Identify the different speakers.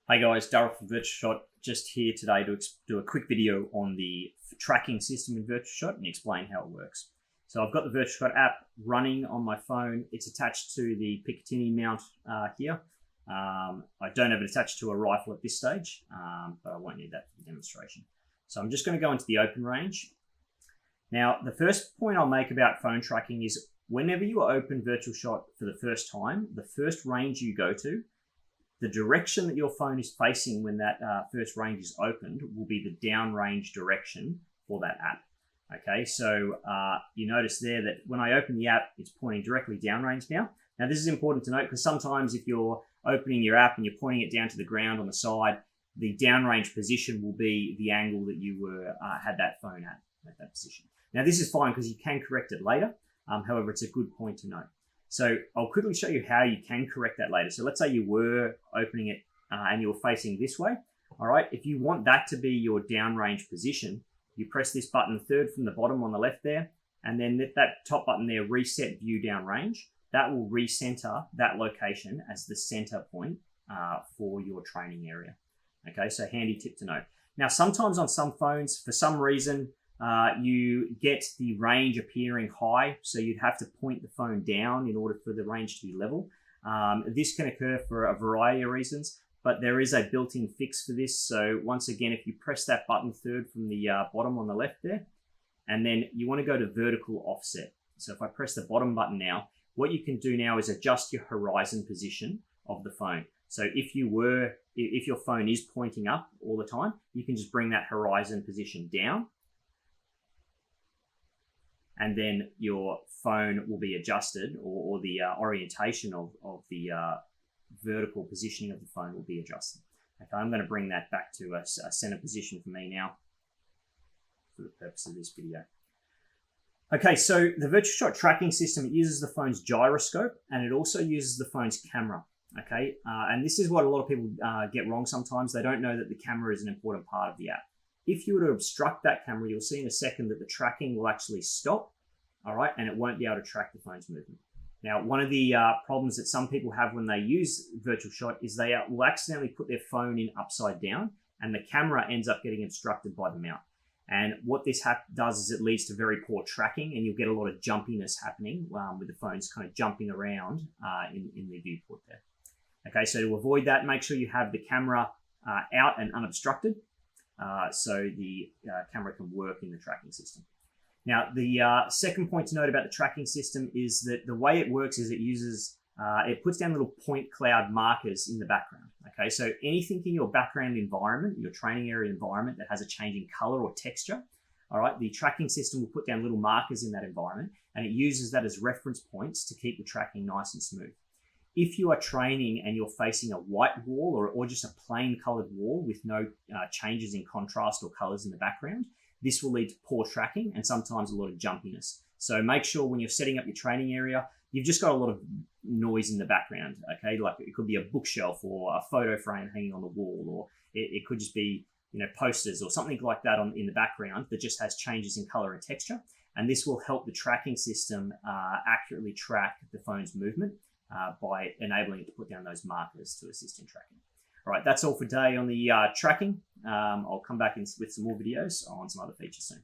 Speaker 1: Hey guys, Daryl from VirtualShot, just here today to do a quick video on the tracking system in VirtualShot and explain how it works. So I've got the VirtualShot app running on my phone. It's attached to the Picatinny mount here. I don't have it attached to a rifle at this stage, but I won't need that for the demonstration. So I'm just going to go into the open range. Now, the first point I'll make about phone tracking is whenever you open VirtualShot for the first time, the first range you go to, the direction that your phone is facing when that first range is opened will be the downrange direction for that app. Okay, so you notice there that when I open the app, it's pointing directly downrange now. Now this is important to note because sometimes if you're opening your app and you're pointing it down to the ground on the side, the downrange position will be the angle that you were had that phone at that position. Now this is fine because you can correct it later. However, it's a good point to note. So I'll quickly show you how you can correct that later. So let's say you were opening it and you were facing this way. All right, if you want that to be your downrange position, you press this button third from the bottom on the left there, and then that top button there, reset view downrange, that will recenter that location as the center point for your training area. Okay, so handy tip to note. Now, sometimes on some phones, for some reason, you get the range appearing high, so you'd have to point the phone down in order for the range to be level. This can occur for a variety of reasons, but there is a built-in fix for this. So once again, if you press that button third from the bottom on the left there, and then you want to go to vertical offset. So if I press the bottom button now, what you can do now is adjust your horizon position of the phone. So if your phone is pointing up all the time, you can just bring that horizon position down, and then your phone will be adjusted, or the orientation of the vertical positioning of the phone will be adjusted. Okay, I'm going to bring that back to a center position for me now for the purpose of this video. Okay, so the VirtualShot tracking system, it uses the phone's gyroscope and it also uses the phone's camera. Okay, and this is what a lot of people get wrong sometimes. They don't know that the camera is an important part of the app. If you were to obstruct that camera, you'll see in a second that the tracking will actually stop, all right, and it won't be able to track the phone's movement. Now, one of the problems that some people have when they use VirtualShot is they will accidentally put their phone in upside down, and the camera ends up getting obstructed by the mount. And what this does is it leads to very poor tracking, and you'll get a lot of jumpiness happening with the phones kind of jumping around in the viewport there. Okay, so to avoid that, make sure you have the camera out and unobstructed, so the camera can work in the tracking system. Now, the second point to note about the tracking system is that the way it works is it puts down little point cloud markers in the background. Okay, so anything in your background environment, your training area environment that has a change in color or texture, all right, the tracking system will put down little markers in that environment, and it uses that as reference points to keep the tracking nice and smooth. If you are training and you're facing a white wall or just a plain colored wall with no changes in contrast or colors in the background, this will lead to poor tracking and sometimes a lot of jumpiness. So make sure when you're setting up your training area, you've just got a lot of noise in the background, okay? Like it could be a bookshelf or a photo frame hanging on the wall, or it could just be, posters or something like that in the background that just has changes in color and texture. And this will help the tracking system accurately track the phone's movement by enabling it to put down those markers to assist in tracking. All right, that's all for today on the tracking. I'll come back with some more videos on some other features soon.